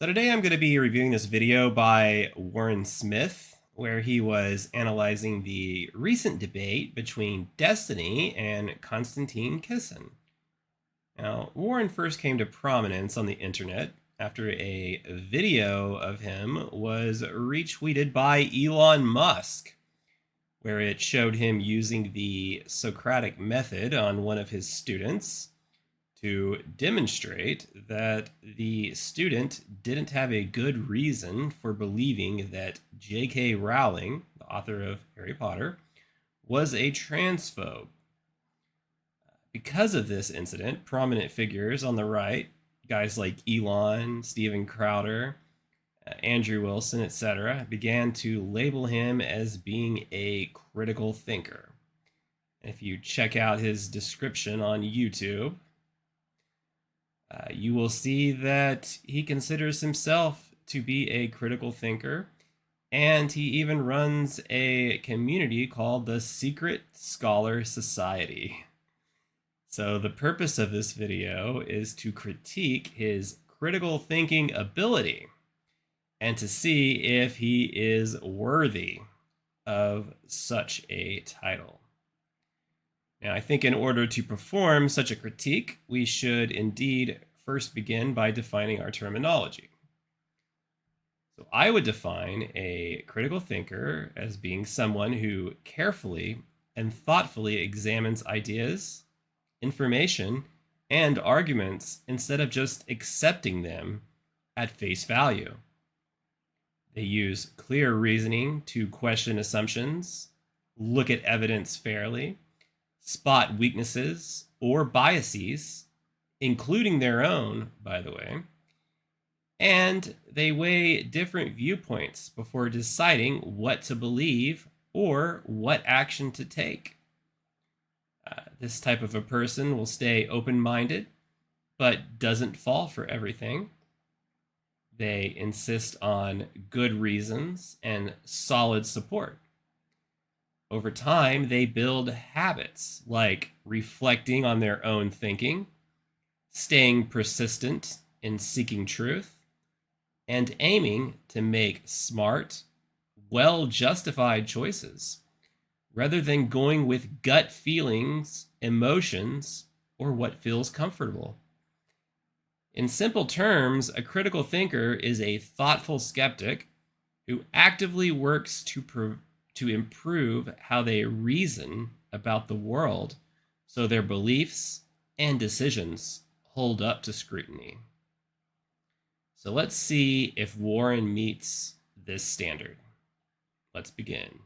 So today I'm going to be reviewing this video by Warren Smith, where he was analyzing the recent debate between Destiny and Konstatin Kisin. Now, Warren first came to prominence on the internet after a video of him was retweeted by Elon Musk, where it showed him using the Socratic method on one of his students to demonstrate that the student didn't have a good reason for believing that J.K. Rowling, the author of Harry Potter, was a transphobe. Because of this incident, prominent figures on the right, guys like Elon, Steven Crowder, Andrew Wilson, etc., began to label him as being a critical thinker. If you check out his description on YouTube, you will see that he considers himself to be a critical thinker, and he even runs a community called the Secret Scholar Society. So the purpose of this video is to critique his critical thinking ability and to see if he is worthy of such a title. Now, I think in order to perform such a critique, we should indeed first begin by defining our terminology. So I would define a critical thinker as being someone who carefully and thoughtfully examines ideas, information, and arguments instead of just accepting them at face value. They use clear reasoning to question assumptions, look at evidence fairly, spot weaknesses or biases, including their own, by the way, and they weigh different viewpoints before deciding what to believe or what action to take. This type of a person will stay open-minded, but doesn't fall for everything. They insist on good reasons and solid support. Over time, they build habits like reflecting on their own thinking, staying persistent in seeking truth, and aiming to make smart, well-justified choices, rather than going with gut feelings, emotions, or what feels comfortable. In simple terms, a critical thinker is a thoughtful skeptic who actively works to improve how they reason about the world so their beliefs and decisions hold up to scrutiny. So let's see if Warren meets this standard. Let's begin.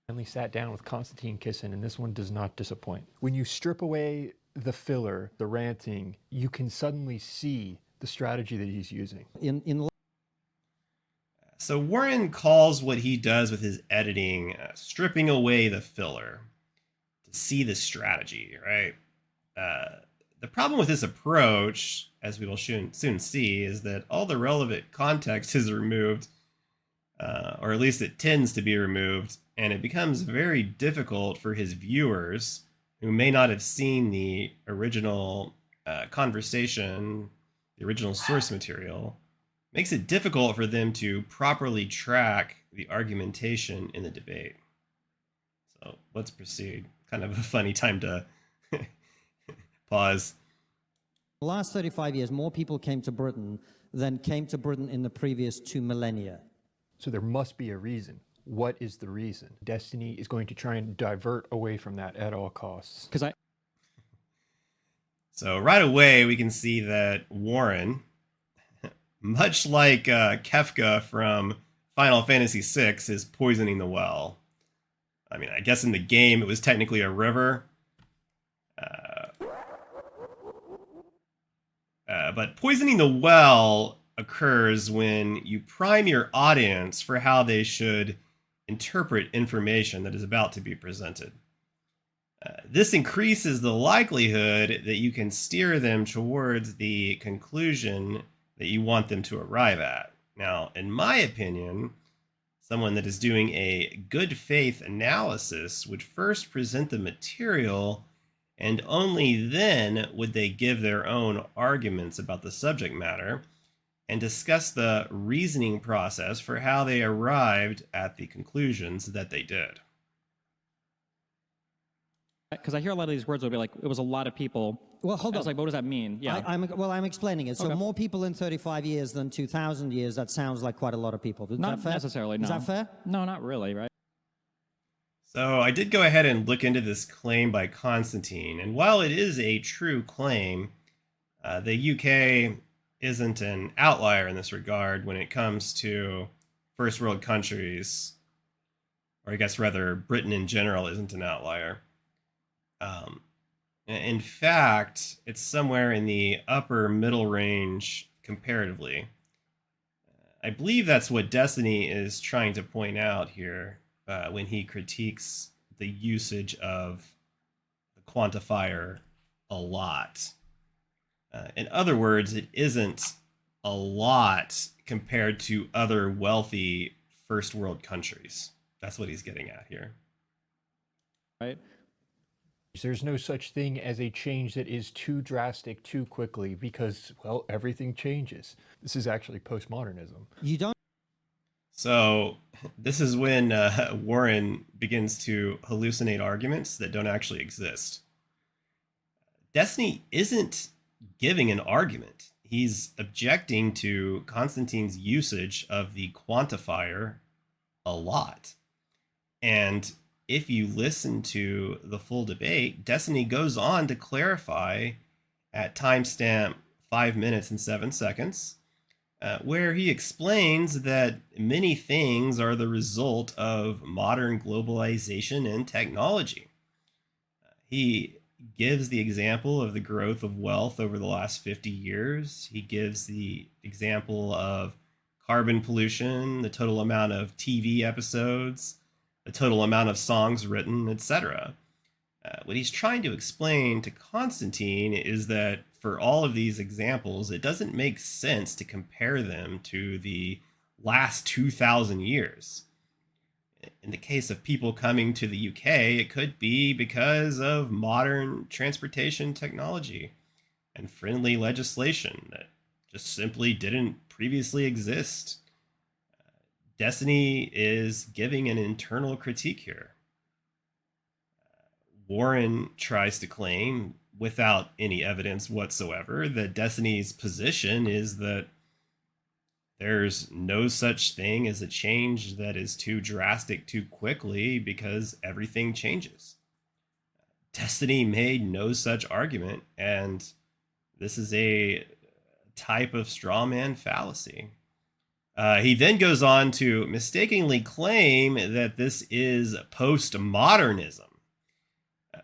Finally sat down with Konstatin Kisin, and this one does not disappoint. When you strip away the filler, the ranting, you can suddenly see the strategy that he's using. So Warren calls what he does with his editing stripping away the filler to see the strategy, right? The problem with this approach, as we will soon see, is that all the relevant context is removed, or at least it tends to be removed, and it becomes very difficult for his viewers who may not have seen the original conversation, the original source material, makes it difficult for them to properly track the argumentation in the debate. So let's proceed. Kind of a funny time to pause. The last 35 years, more people came to Britain than came to Britain in the previous 2 millennia. So there must be a reason. What is the reason? Destiny is going to try and divert away from that at all costs. So right away, we can see that Warren, much like Kefka from Final Fantasy VI, is poisoning the well. I mean, I guess in the game it was technically a river. But poisoning the well occurs when you prime your audience for how they should interpret information that is about to be presented. This increases the likelihood that you can steer them towards the conclusion that you want them to arrive at. Now, in my opinion, someone that is doing a good faith analysis would first present the material, and only then would they give their own arguments about the subject matter, and discuss the reasoning process for how they arrived at the conclusions that they did. Because I hear a lot of these words will be like, it was a lot of people. Well, hold I was on. like, what does that mean? Yeah. I'm explaining it. So Okay. more people in 35 years than 2,000 years, that sounds like quite a lot of people. Is Not that fair? necessarily, no. Is that fair? No, not really, right? So I did go ahead and look into this claim by Konstantin, and while it is a true claim, the UK isn't an outlier in this regard when it comes to first world countries, or I guess rather Britain in general isn't an outlier. In fact, it's somewhere in the upper middle range comparatively. I believe that's what Destiny is trying to point out here when he critiques the usage of the quantifier a lot. In other words, it isn't a lot compared to other wealthy first world countries. That's what he's getting at here. Right? There's no such thing as a change that is too drastic too quickly because, well, everything changes. This is actually postmodernism. You don't. So this is when Warren begins to hallucinate arguments that don't actually exist. Destiny isn't giving an argument. He's objecting to Konstantin's usage of the quantifier a lot. And if you listen to the full debate, Destiny goes on to clarify at timestamp 5 minutes and 7 seconds, where he explains that many things are the result of modern globalization and technology. He gives the example of the growth of wealth over the last 50 years. He gives the example of carbon pollution, the total amount of TV episodes, the total amount of songs written, etc. What he's trying to explain to Konstantin is that for all of these examples, it doesn't make sense to compare them to the last 2,000 years. In the case of people coming to the UK, it could be because of modern transportation technology and friendly legislation that just simply didn't previously exist. Destiny is giving an internal critique here. Warren tries to claim, without any evidence whatsoever, that Destiny's position is that there's no such thing as a change that is too drastic too quickly because everything changes. Destiny made no such argument, and this is a type of straw man fallacy. He then goes on to mistakenly claim that this is postmodernism,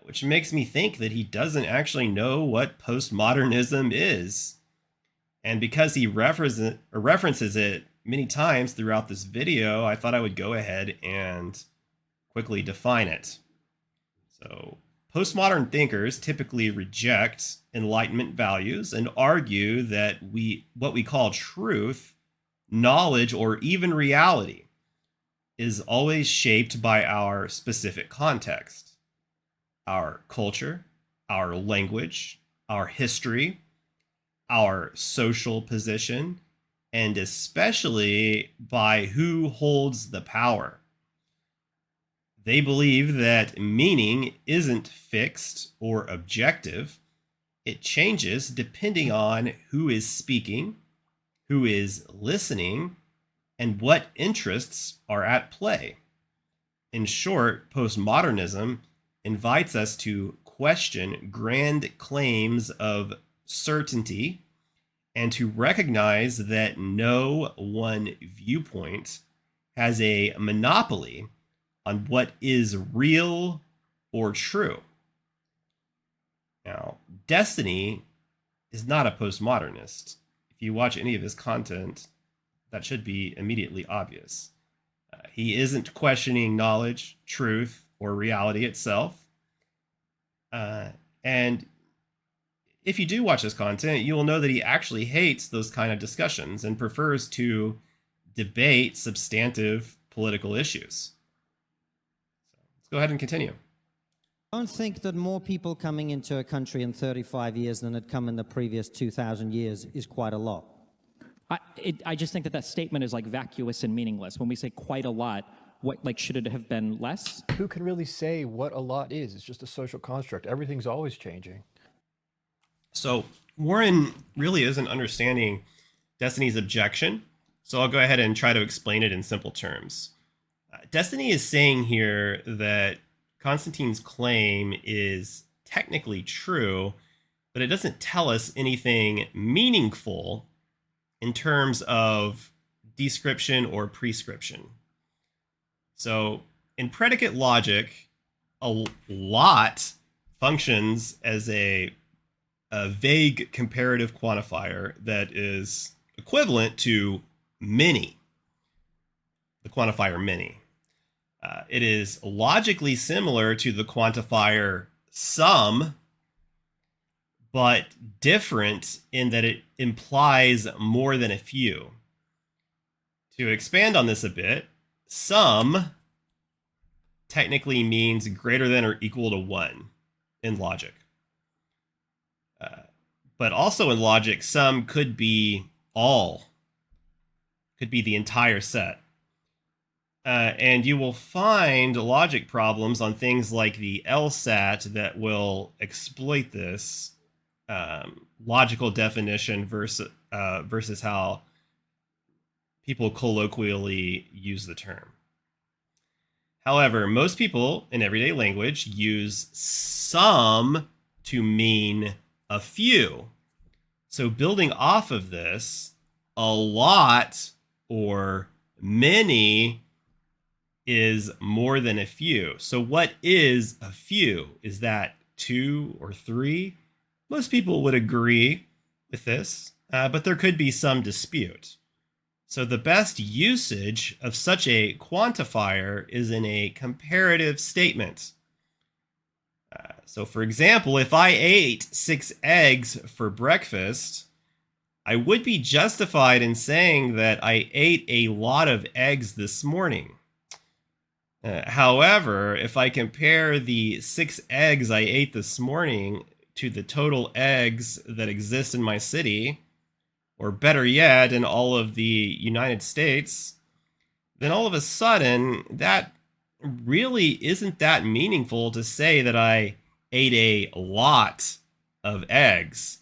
which makes me think that he doesn't actually know what postmodernism is. And because he references it many times throughout this video, I thought I would go ahead and quickly define it. So, postmodern thinkers typically reject Enlightenment values and argue that what we call truth, knowledge, or even reality is always shaped by our specific context, our culture, our language, our history, our social position, and especially by who holds the power. They believe that meaning isn't fixed or objective. It changes depending on who is speaking, who is listening, and what interests are at play. In short, postmodernism invites us to question grand claims of certainty and to recognize that no one viewpoint has a monopoly on what is real or true. Now, Destiny is not a postmodernist. If you watch any of his content, that should be immediately obvious. He isn't questioning knowledge, truth, or reality itself. And if you do watch his content, you will know that he actually hates those kind of discussions and prefers to debate substantive political issues. So let's go ahead and continue. I don't think that more people coming into a country in 35 years than had come in the previous 2,000 years is quite a lot. I just think that that statement is like vacuous and meaningless. When we say quite a lot, what like should it have been less? Who can really say what a lot is? It's just a social construct. Everything's always changing. So Warren really isn't understanding Destiny's objection. So I'll go ahead and try to explain it in simple terms. Destiny is saying here that Konstantin's claim is technically true, but it doesn't tell us anything meaningful in terms of description or prescription. So in predicate logic, a lot functions as a vague comparative quantifier that is equivalent to many, the quantifier many. It is logically similar to the quantifier some, but different in that it implies more than a few. To expand on this a bit, some technically means greater than or equal to 1 in logic. But also in logic, some could be all, could be the entire set. And you will find logic problems on things like the LSAT that will exploit this logical definition versus how people colloquially use the term. However, most people in everyday language use some to mean a few. So building off of this, a lot or many is more than a few. So what is a few? Is that 2 or 3? Most people would agree with this, but there could be some dispute. So the best usage of such a quantifier is in a comparative statement. So for example, if I ate 6 eggs for breakfast, I would be justified in saying that I ate a lot of eggs this morning. However, if I compare the 6 eggs I ate this morning to the total eggs that exist in my city, or better yet, in all of the United States, then all of a sudden, that really isn't that meaningful to say that I ate a lot of eggs.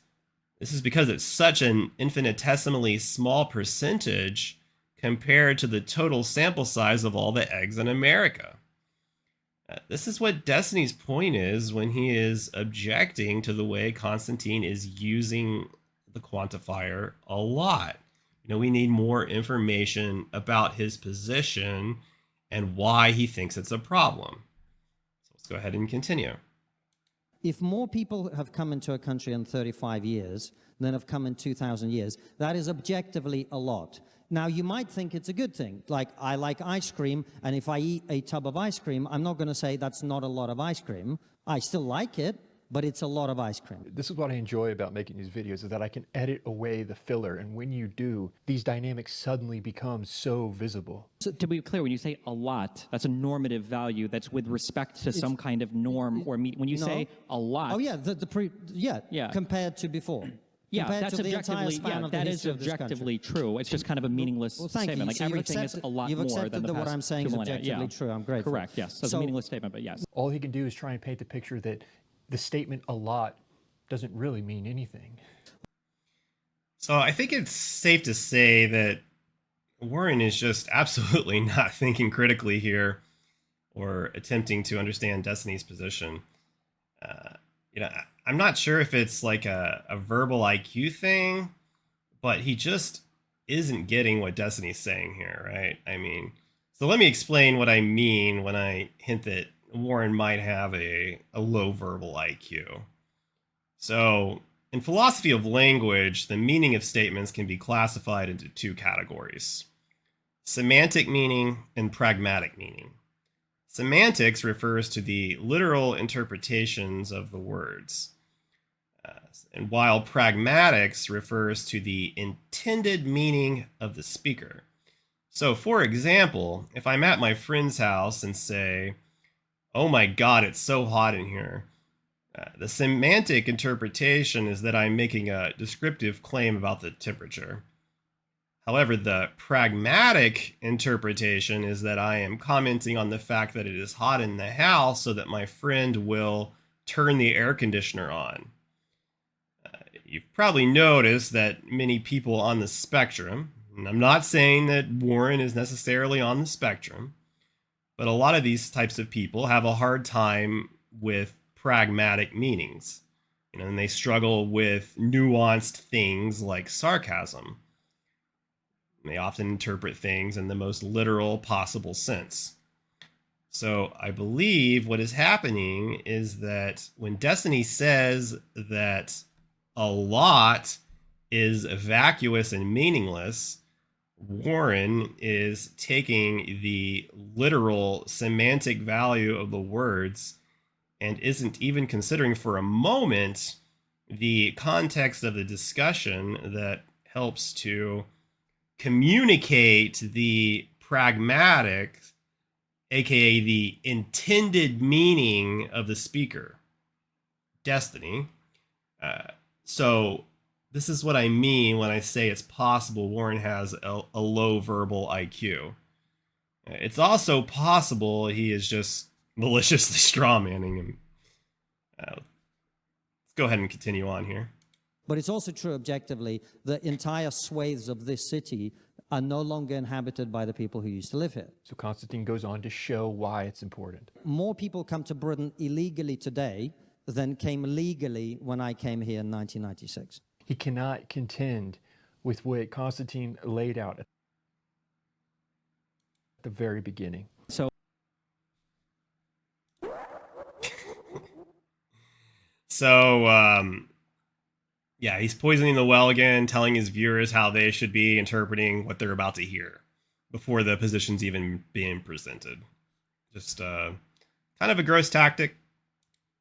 This is because it's such an infinitesimally small percentage compared to the total sample size of all the eggs in America. This is what Destiny's point is when he is objecting to the way Konstantin is using the quantifier a lot. We need more information about his position and why he thinks it's a problem. So let's go ahead and continue. If more people have come into a country in 35 years than have come in 2,000 years, that is objectively a lot. Now, you might think it's a good thing. Like, I like ice cream, and if I eat a tub of ice cream, I'm not going to say that's not a lot of ice cream. I still like it, but it's a lot of ice cream. This is what I enjoy about making these videos, is that I can edit away the filler, and when you do, these dynamics suddenly become so visible. So to be clear, when you say a lot, that's a normative value that's with respect to some kind of norm or when you say a lot. Oh yeah, Yeah. compared to before. Yeah, Compared that's to the entire objectively span of the that is history of this objectively country. true. It's just kind of a meaningless Well, thank statement. you. Like So everything is a lot you've more accepted than the that past what I'm saying 2 is millennia. objectively true. I'm grateful. Correct. Yes. So it's a meaningless statement, but yes. All he can do is try and paint the picture that the statement a lot doesn't really mean anything. So I think it's safe to say that Warren is just absolutely not thinking critically here or attempting to understand Destiny's position. I'm not sure if it's like a verbal IQ thing, but he just isn't getting what Destiny's saying here, right? I mean, so let me explain what I mean when I hint that Warren might have a low verbal IQ. So in philosophy of language, the meaning of statements can be classified into 2 categories: semantic meaning and pragmatic meaning. Semantics refers to the literal interpretations of the words, and while pragmatics refers to the intended meaning of the speaker. So, for example, if I'm at my friend's house and say, "Oh my God, it's so hot in here," the semantic interpretation is that I'm making a descriptive claim about the temperature. However, the pragmatic interpretation is that I am commenting on the fact that it is hot in the house so that my friend will turn the air conditioner on. You've probably noticed that many people on the spectrum, and I'm not saying that Warren is necessarily on the spectrum, but a lot of these types of people have a hard time with pragmatic meanings. And they struggle with nuanced things like sarcasm. They often interpret things in the most literal possible sense. So I believe what is happening is that when Destiny says that a lot is vacuous and meaningless, Warren is taking the literal semantic value of the words and isn't even considering for a moment the context of the discussion that helps to communicate the pragmatic, aka the intended meaning of the speaker, Destiny. So this is what I mean when I say it's possible Warren has a low verbal IQ. It's also possible he is just maliciously strawmanning him. Let's go ahead and continue on here. But it's also true objectively that entire swathes of this city are no longer inhabited by the people who used to live here. So Konstantin goes on to show why it's important. More people come to Britain illegally today than came legally when I came here in 1996. He cannot contend with what Konstantin laid out at the very beginning. So, yeah, he's poisoning the well again, telling his viewers how they should be interpreting what they're about to hear before the position's even being presented. Just kind of a gross tactic.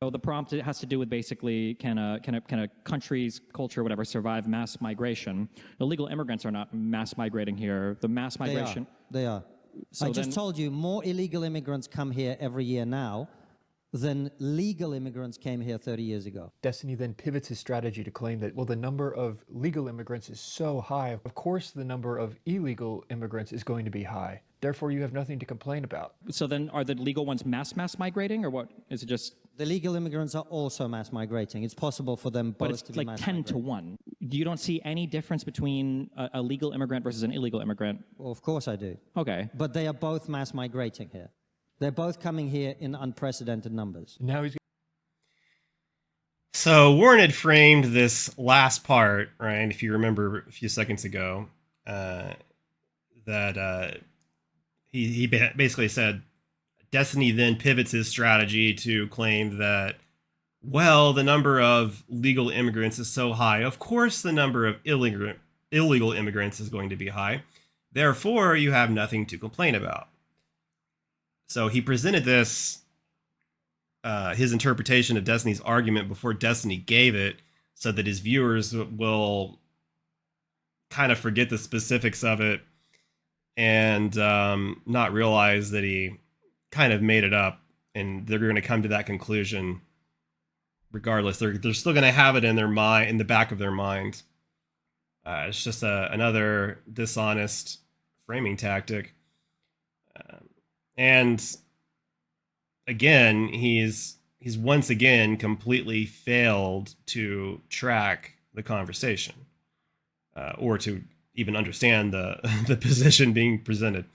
So the prompt has to do with basically can a country's culture, whatever, survive mass migration? Illegal immigrants are not mass migrating here. The mass migration. They are. So I just told you more illegal immigrants come here every year now than legal immigrants came here 30 years ago. Destiny then pivots his strategy to claim that, well, the number of legal immigrants is so high, of course the number of illegal immigrants is going to be high. Therefore, you have nothing to complain about. So then are the legal ones mass migrating, or what? Is it just... The legal immigrants are also mass migrating. It's possible for them both But it's to be like mass 10 migrating. to 1. You don't see any difference between a legal immigrant versus an illegal immigrant? Well, of course I do. Okay. But they are both mass migrating here. They're both coming here in unprecedented numbers. Now he's So Warren had framed this last part, right? If you remember a few seconds ago, that he basically said Destiny then pivots his strategy to claim that, well, the number of legal immigrants is so high. Of course, the number of illegal immigrants is going to be high. Therefore, you have nothing to complain about. So he presented this, his interpretation of Destiny's argument before Destiny gave it, so that his viewers will kind of forget the specifics of it and not realize that he kind of made it up, and they're going to come to that conclusion regardless. They're still going to have it in their mind, in the back of their mind. It's just another dishonest framing tactic. And again, he's once again completely failed to track the conversation, or to even understand the position being presented.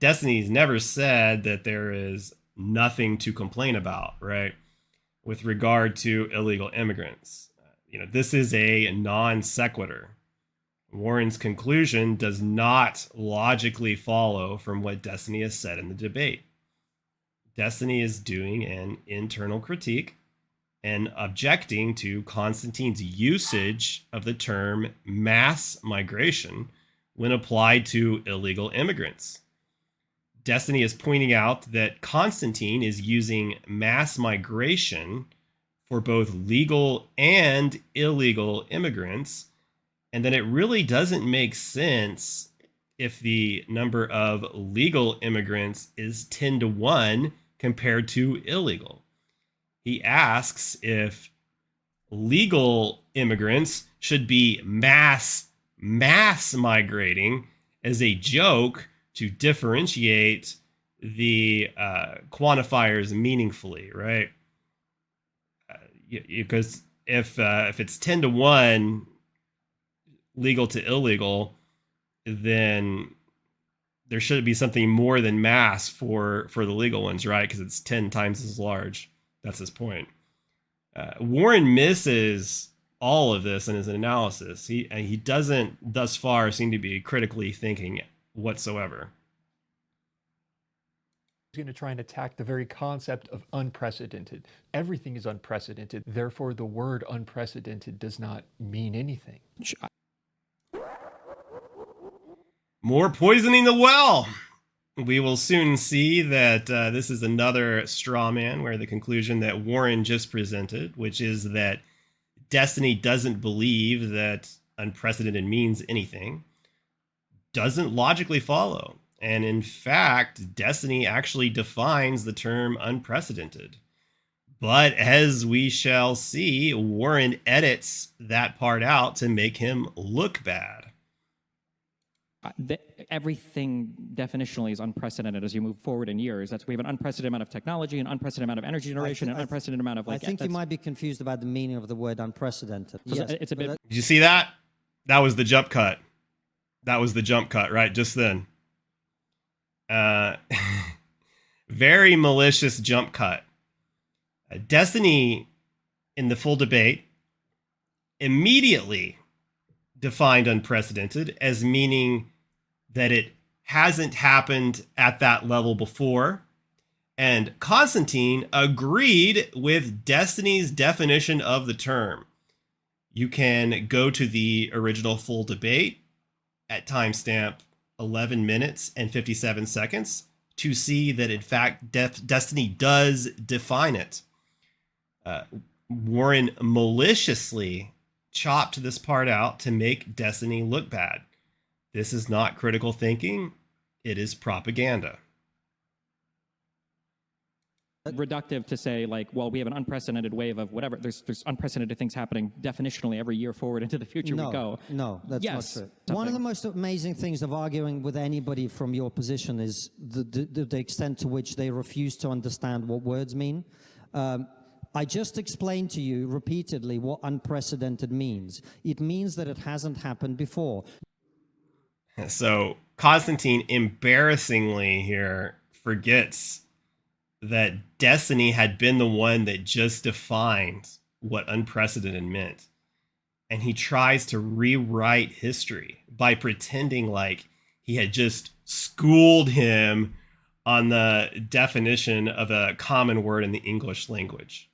Destiny's never said that there is nothing to complain about, right? With regard to illegal immigrants. This is a non sequitur. Warren's conclusion does not logically follow from what Destiny has said in the debate. Destiny is doing an internal critique and objecting to Konstantin's usage of the term mass migration when applied to illegal immigrants. Destiny is pointing out that Konstantin is using mass migration for both legal and illegal immigrants, and that it really doesn't make sense if the number of legal immigrants is 10 to 1 compared to illegal. He asks if legal immigrants should be mass mass migrating as a joke to differentiate the quantifiers meaningfully, right? Because if it's 10 to 1 legal to illegal, then there should be something more than mass for the legal ones, right? Because it's 10 times as large. That's his point. Warren misses all of this in his analysis. He doesn't thus far seem to be critically thinking whatsoever. He's going to try and attack the very concept of unprecedented. Everything is unprecedented. Therefore, the word unprecedented does not mean anything. More poisoning the well. We will soon see that this is another straw man where the conclusion that Warren just presented, which is that Destiny doesn't believe that unprecedented means anything, doesn't logically follow. And in fact, Destiny actually defines the term unprecedented. But as we shall see, Warren edits that part out to make him look bad. Everything definitionally is unprecedented as you move forward in years. We have an unprecedented amount of technology, an unprecedented amount of energy generation, an unprecedented amount of I think you might be confused about the meaning of the word unprecedented. Yes, it's a bit. Did you see that? That was the jump cut. That was the jump cut, right? Just then. Very malicious jump cut. Destiny, in the full debate, immediately defined unprecedented as meaning that it hasn't happened at that level before. And Konstantin agreed with Destiny's definition of the term. You can go to the original full debate at timestamp 11 minutes and 57 seconds to see that, in fact, Destiny does define it. Warren maliciously chopped this part out to make Destiny look bad. This is not critical thinking. It is propaganda. Reductive to say, like, well, we have an unprecedented wave of whatever. There's unprecedented things happening definitionally every year forward into the future we go. No, that's Yes, not true. One of the most amazing things of arguing with anybody from your position is the extent to which they refuse to understand what words mean. I just explained to you repeatedly what unprecedented means. It means that it hasn't happened before. So Konstantin embarrassingly here forgets that Destiny had been the one that just defined what unprecedented meant. And he tries to rewrite history by pretending like he had just schooled him on the definition of a common word in the English language.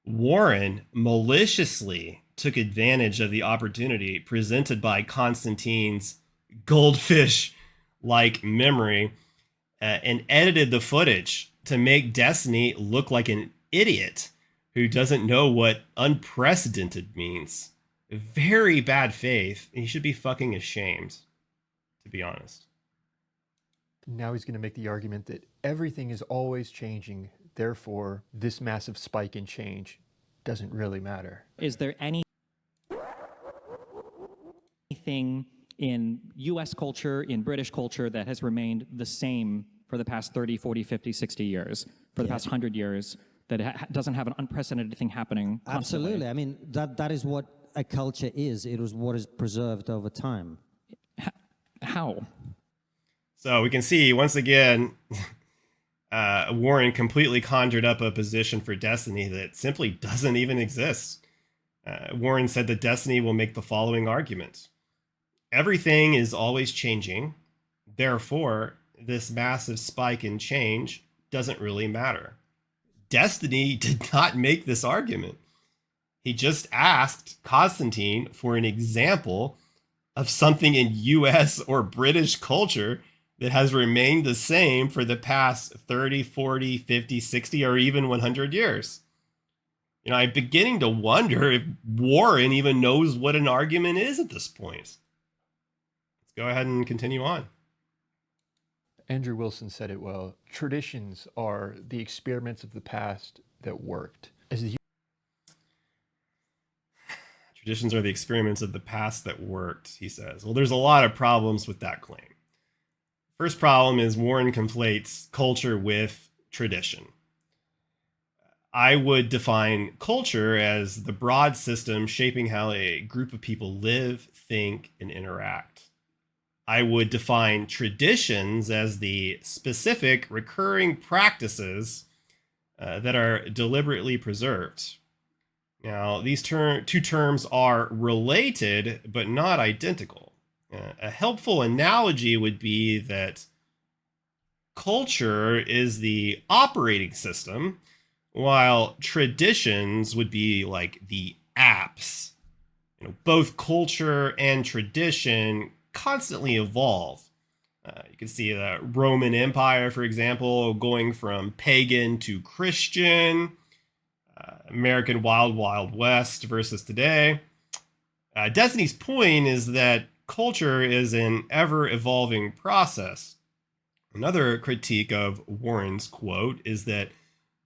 Warren maliciously took advantage of the opportunity presented by Konstantin's goldfish-like memory and edited the footage to make Destiny look like an idiot who doesn't know what unprecedented means. Very bad faith. He should be fucking ashamed, to be honest. Now he's going to make the argument that everything is always changing. Therefore, this massive spike in change doesn't really matter. Is there anything in U.S. culture, in British culture, that has remained the same for the past 30, 40, 50, 60 years, for the past 100 years, that doesn't have an unprecedented thing happening constantly? Absolutely. I mean, that is what a culture is. It is what is preserved over time. How? So we can see, once again, Warren completely conjured up a position for Destiny that simply doesn't even exist. Warren said that Destiny will make the following argument. Everything is always changing. Therefore, this massive spike in change doesn't really matter. Destiny did not make this argument. He just asked Konstantin for an example of something in US or British culture that has remained the same for the past 30, 40, 50, 60, or even 100 years. You know, I'm beginning to wonder if Warren even knows what an argument is at this point. Let's go ahead and continue on. Andrew Wilson said it well. Traditions are the experiments of the past that worked. Traditions are the experiments of the past that worked, he says. Well, there's a lot of problems with that claim. First problem is Warren conflates culture with tradition. I would define culture as the broad system shaping how a group of people live, think, and interact. I would define traditions as the specific recurring practices that are deliberately preserved. Now, these two terms are related, but not identical. A helpful analogy would be that culture is the operating system, while traditions would be like the apps. Both culture and tradition constantly evolve. You can see the Roman Empire, for example, going from pagan to Christian. American Wild Wild West versus today. Destiny's point is that culture is an ever-evolving process. Another critique of Warren's quote is that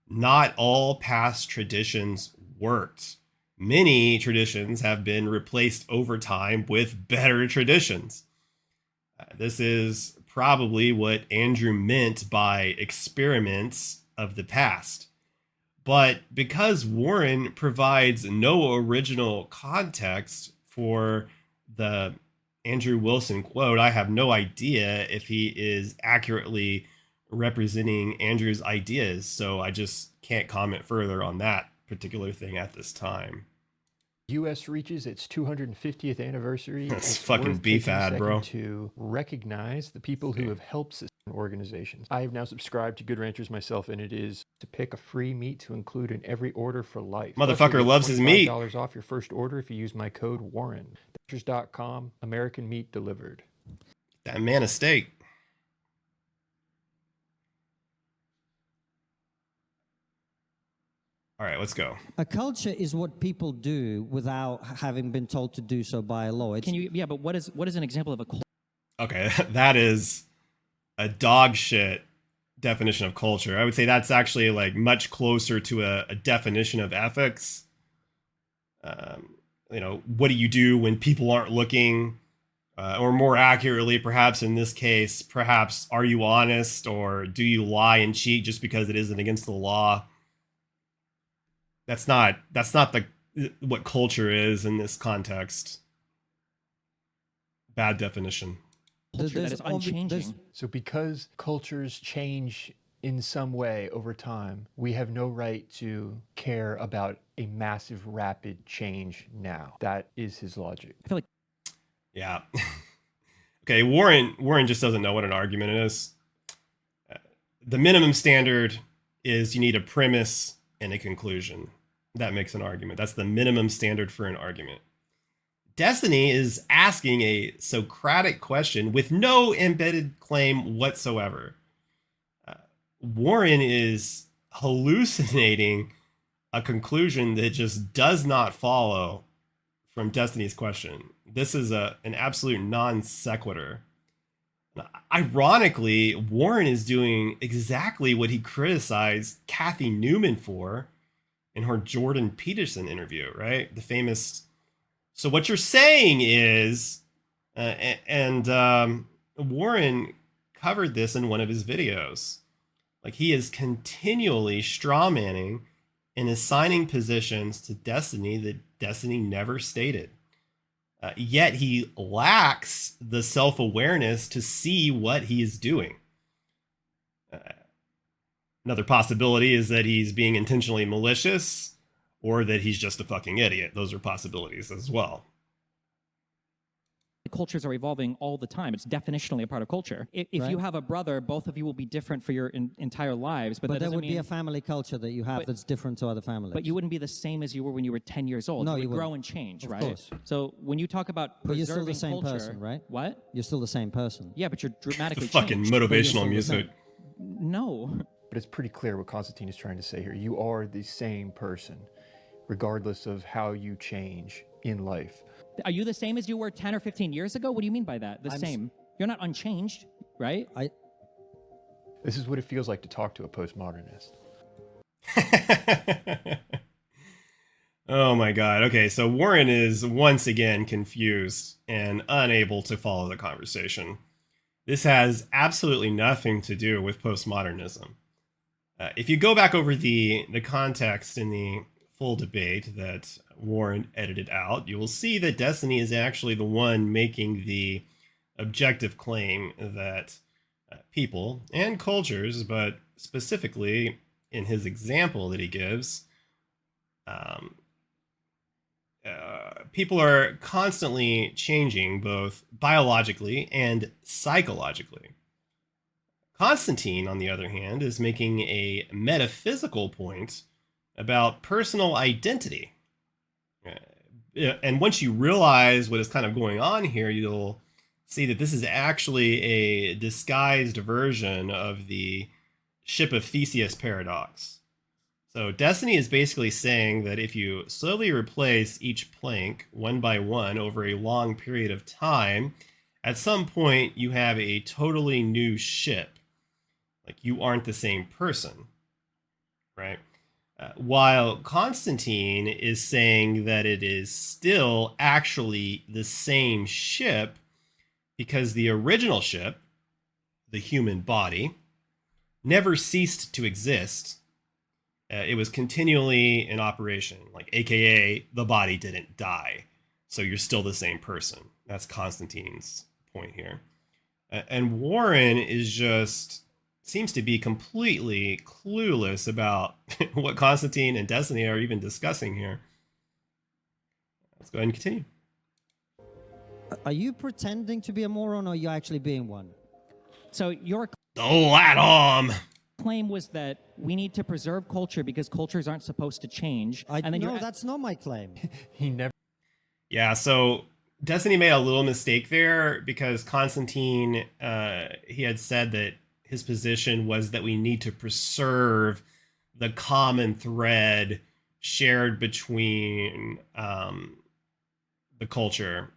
not all past traditions worked. Many traditions have been replaced over time with better traditions. This is probably what Andrew meant by experiments of the past. But because Warren provides no original context for the Andrew Wilson quote, I have no idea if he is accurately representing Andrew's ideas. So I just can't comment further on that particular thing at this time. U.S. reaches its 250th anniversary. That's It's fucking worth beef taking a ad, second bro. to recognize the people who have helped sustain organizations. I have now subscribed to Good Ranchers myself, and it is to pick a free meat to include in every order for life. Motherfucker loves his meat. $25 off your first order if you use my code Warren. Ranchers.com, American meat delivered. That man a steak. All right, let's go. A culture is what people do without having been told to do so by a law. It's, Can you? Yeah, but what is an example of a culture? Okay, that is a dog shit definition of culture. I would say that's actually like much closer to a definition of ethics. What do you do when people aren't looking? Or more accurately, perhaps in this case, perhaps are you honest or do you lie and cheat just because it isn't against the law? That's not what culture is in this context. Bad definition. Culture that is unchanging. So because cultures change in some way over time, we have no right to care about a massive, rapid change now. That is his logic. I feel like Yeah. Okay, Warren just doesn't know what an argument is. The minimum standard is you need a premise and a conclusion. That makes an argument. That's the minimum standard for an argument. Destiny is asking a Socratic question with no embedded claim whatsoever. Warren is hallucinating a conclusion that just does not follow from Destiny's question. This is an absolute non sequitur. Ironically, Warren is doing exactly what he criticized Kathy Newman for in her Jordan Peterson interview, right? The famous, so what you're saying is, Warren covered this in one of his videos. Like, he is continually strawmanning and assigning positions to Destiny that Destiny never stated. Yet he lacks the self-awareness to see what he is doing. Another possibility is that he's being intentionally malicious or that he's just a fucking idiot. Those are possibilities as well. cultures are evolving all the time. It's definitionally a part of culture. If Right. you have a brother, both of you will be different for your entire lives. But that there doesn't would mean, be a family culture that you have But- that's different to other families. But you wouldn't be the same as you were when you were 10 years old. No, you you would grow wouldn't. and change, Of right? course. So when you talk about But you're still preserving the same culture, person, right? What? You're still the same person. Yeah, but you're The dramatically fucking changed. motivational still the music. same. No. But it's pretty clear what Konstantin is trying to say here. You are the same person, regardless of how you change in life. Are you the same as you were 10 or 15 years ago? What do you mean by that? The I'm same. You're not unchanged, right? This is what it feels like to talk to a postmodernist. Oh my God. Okay, so Warren is once again confused and unable to follow the conversation. This has absolutely nothing to do with postmodernism. If you go back over the context in the full debate that Warren edited out, you will see that Destiny is actually the one making the objective claim that people and cultures, but specifically in his example that he gives, um, people are constantly changing both biologically and psychologically. Konstantin, on the other hand, is making a metaphysical point about personal identity. And once you realize what is kind of going on here, you'll see that this is actually a disguised version of the ship of Theseus paradox. So Destiny is basically saying that if you slowly replace each plank one by one over a long period of time, at some point you have a totally new ship. Like you aren't the same person, right? While Constantine is saying that it is still actually the same ship because the original ship, the human body, never ceased to exist. It was continually in operation, like AKA the body didn't die. So you're still the same person. That's Constantine's point here. And Warren is just seems to be completely clueless about what Constantine and Destiny are even discussing here. Let's go ahead and continue. Are you pretending to be a moron, or are you actually being one? So your Oh, Adam! claim was that we need to preserve culture because cultures aren't supposed to change. No, that's not my claim. He never. Yeah, so Destiny made a little mistake there because Constantine, he had said that his position was that we need to preserve the common thread shared between the culture,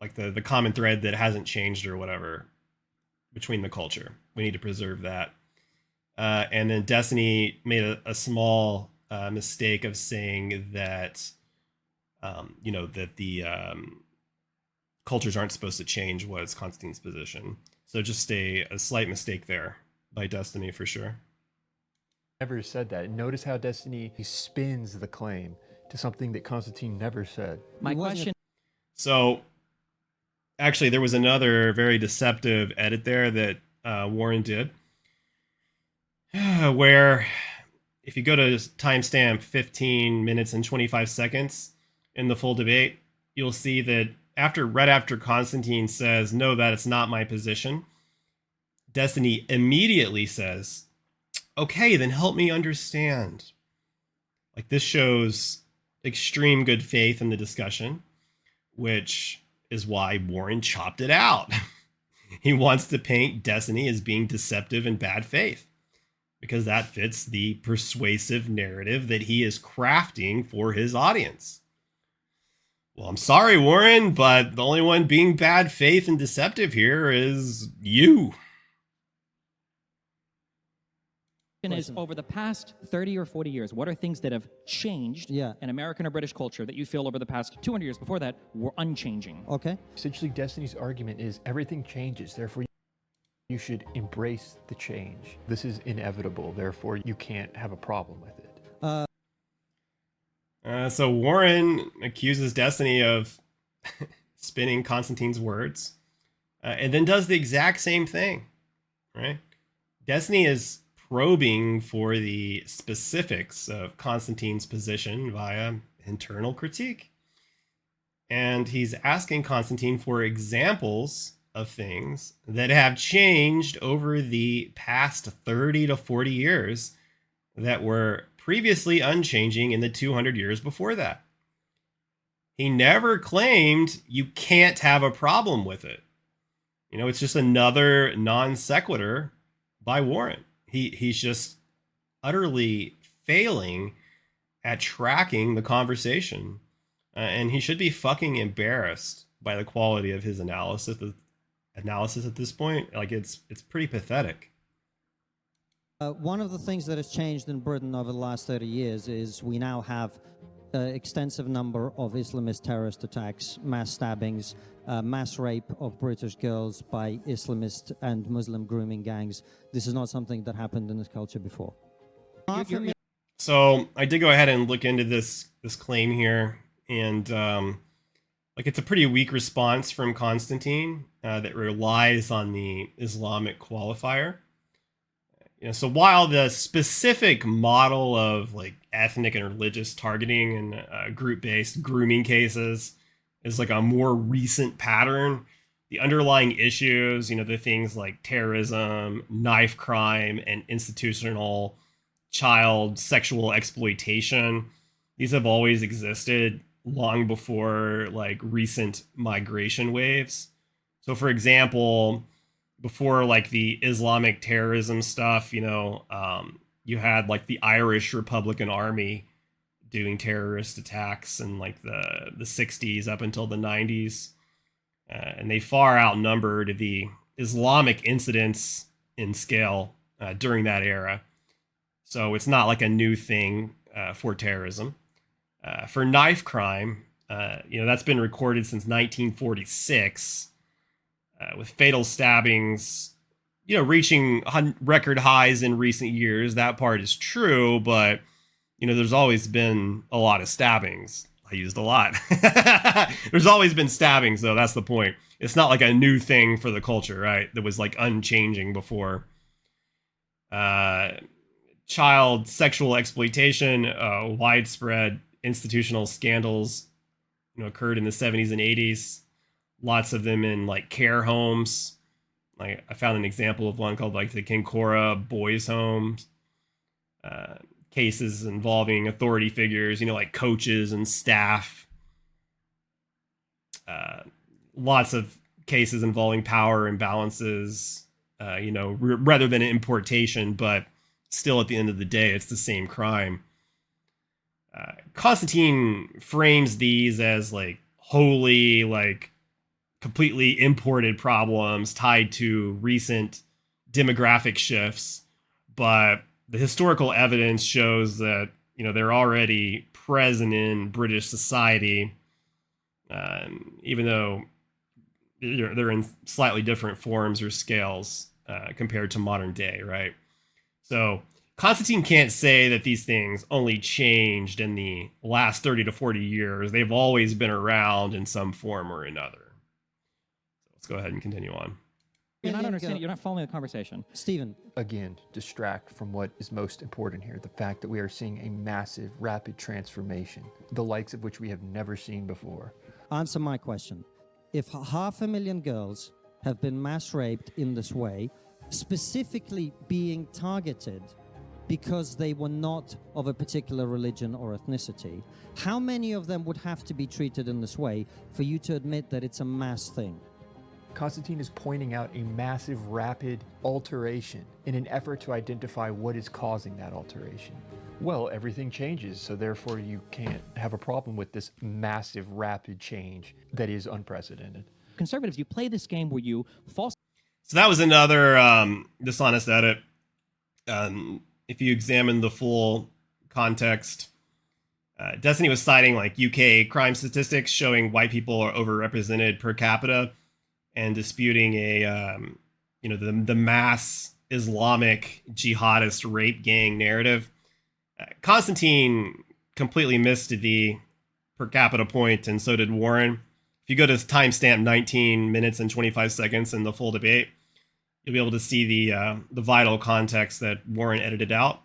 like the common thread that hasn't changed or whatever between the culture. We need to preserve that. And then Destiny made a small mistake of saying that, that the cultures aren't supposed to change was Constantine's position. So just a slight mistake there by Destiny for sure. Never said that. Notice how Destiny spins the claim to something that Constantine never said. My question. So actually, there was another very deceptive edit there that Warren did, where if you go to timestamp 15 minutes and 25 seconds in the full debate, you'll see that right after Constantine says, no, that it's not my position, Destiny immediately says, okay, then help me understand. Like this shows extreme good faith in the discussion, which is why Warren chopped it out. He wants to paint Destiny as being deceptive and bad faith because that fits the persuasive narrative that he is crafting for his audience. Well, I'm sorry, Warren, but the only one being bad faith and deceptive here is you. Is over the past 30 or 40 years, what are things that have changed in American or British culture that you feel over the past 200 years before that were unchanging? Okay. Essentially, Destiny's argument is everything changes, therefore you should embrace the change. This is inevitable, therefore you can't have a problem with it. So Warren accuses Destiny of spinning Constantine's words, and then does the exact same thing, right? Destiny is probing for the specifics of Constantine's position via internal critique. And he's asking Constantine for examples of things that have changed over the past 30 to 40 years that were previously unchanging in the 200 years before that. He never claimed you can't have a problem with it. It's just another non sequitur by Warren. He's just utterly failing at tracking the conversation. And he should be fucking embarrassed by the quality of his analysis at this point. Like it's pretty pathetic. One of the things that has changed in Britain over the last 30 years is we now have extensive number of Islamist terrorist attacks, mass stabbings, mass rape of British girls by Islamist and Muslim grooming gangs. This is not something that happened in this culture before. So I did go ahead and look into this claim here, and like it's a pretty weak response from Konstantin that relies on the Islamic qualifier. So while the specific model of like ethnic and religious targeting and group-based grooming cases is like a more recent pattern, the underlying issues, the things like terrorism, knife crime, and institutional child sexual exploitation, these have always existed long before like recent migration waves. So for example, before like the Islamic terrorism stuff, you had like the Irish Republican Army doing terrorist attacks in like the 60s up until the 90s. And they far outnumbered the Islamic incidents in scale during that era. So it's not like a new thing for terrorism. For knife crime, that's been recorded since 1946. With fatal stabbings, reaching record highs in recent years. That part is true, but, there's always been a lot of stabbings. I used a lot. There's always been stabbings, though. That's the point. It's not like a new thing for the culture, right? That was like unchanging before. Child sexual exploitation, widespread institutional scandals, occurred in the 70s and 80s. Lots of them in like care homes. Like I found an example of one called like the Kinkora Boys Homes. Cases involving authority figures, like coaches and staff. Lots of cases involving power imbalances, rather than importation, but still at the end of the day, it's the same crime. Konstantin frames these as like wholly like completely imported problems tied to recent demographic shifts, but the historical evidence shows that they're already present in British society, even though they're in slightly different forms or scales compared to modern day, right? So Konstantin can't say that these things only changed in the last 30 to 40 years. They've always been around in some form or another. Let's go ahead and continue on. You're not understanding. You're not following the conversation. Stephen. Again, distract from what is most important here, the fact that we are seeing a massive, rapid transformation, the likes of which we have never seen before. Answer my question. If 500,000 girls have been mass raped in this way, specifically being targeted because they were not of a particular religion or ethnicity, how many of them would have to be treated in this way for you to admit that it's a mass thing? Konstantin is pointing out a massive, rapid alteration in an effort to identify what is causing that alteration. Well, everything changes, so therefore you can't have a problem with this massive, rapid change that is unprecedented. Conservatives, you play this game where you false. So that was another dishonest edit. If you examine the full context, Destiny was citing like UK crime statistics showing white people are overrepresented per capita, and disputing the mass Islamic jihadist rape gang narrative. Konstantin completely missed the per capita point, and so did Warren. If you go to timestamp 19 minutes and 25 seconds in the full debate, you'll be able to see the vital context that Warren edited out.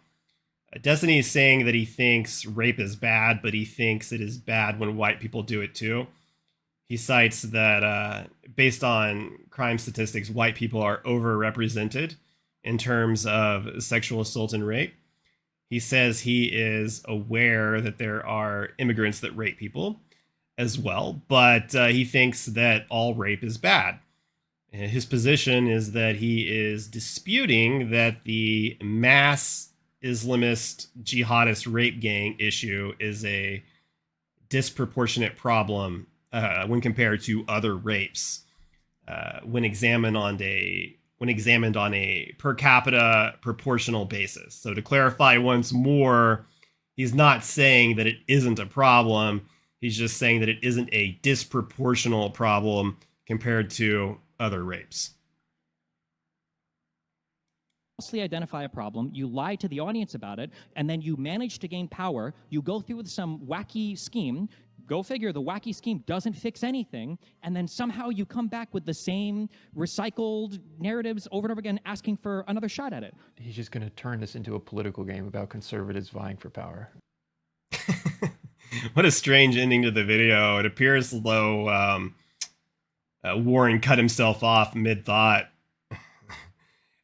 Destiny is saying that he thinks rape is bad, but he thinks it is bad when white people do it too. He cites that based on crime statistics, white people are overrepresented in terms of sexual assault and rape. He says he is aware that there are immigrants that rape people as well, but he thinks that all rape is bad. And his position is that he is disputing that the mass Islamist jihadist rape gang issue is a disproportionate problem when compared to other rapes. When examined on a when examined on a per capita proportional basis. So to clarify once more, he's not saying that it isn't a problem. He's just saying that it isn't a disproportional problem compared to other rapes. Falsely identify a problem, you lie to the audience about it, and then you manage to gain power. You go through with some wacky scheme. Go figure, the wacky scheme doesn't fix anything, and then somehow you come back with the same recycled narratives over and over again, asking for another shot at it. He's just going to turn this into a political game about conservatives vying for power. What a strange ending to the video. It appears as though Warren cut himself off mid-thought.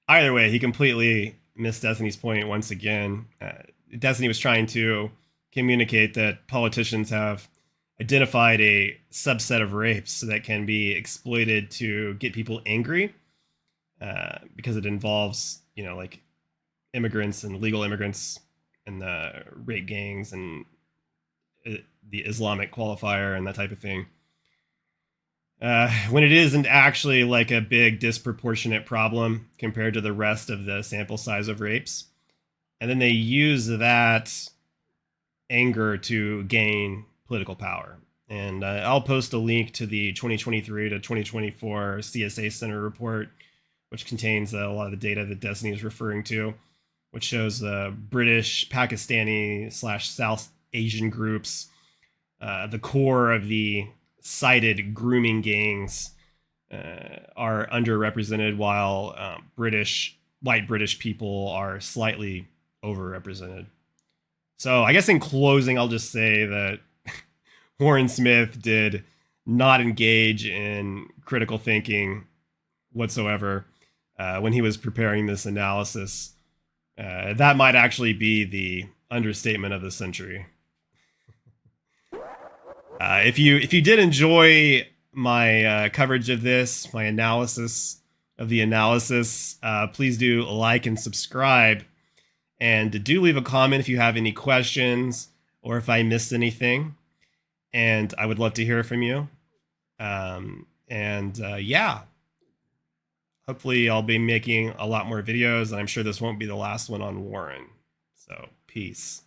Either way, he completely missed Destiny's point once again. Destiny was trying to communicate that politicians have identified a subset of rapes that can be exploited to get people angry, because it involves, like immigrants and legal immigrants and the rape gangs and the Islamic qualifier and that type of thing. When it isn't actually like a big disproportionate problem compared to the rest of the sample size of rapes. And then they use that anger to gain political power. And I'll post a link to the 2023 to 2024 CSA Center report, which contains a lot of the data that Destiny is referring to, which shows the British, Pakistani / South Asian groups, the core of the cited grooming gangs, are underrepresented, while white British people are slightly overrepresented. So I guess in closing, I'll just say that Warren Smith did not engage in critical thinking whatsoever when he was preparing this analysis. That might actually be the understatement of the century. If you did enjoy my coverage of this, my analysis of the analysis, please do like and subscribe. And do leave a comment if you have any questions or if I missed anything. And I would love to hear from you. Yeah. Hopefully I'll be making a lot more videos, and I'm sure this won't be the last one on Warren. So, peace.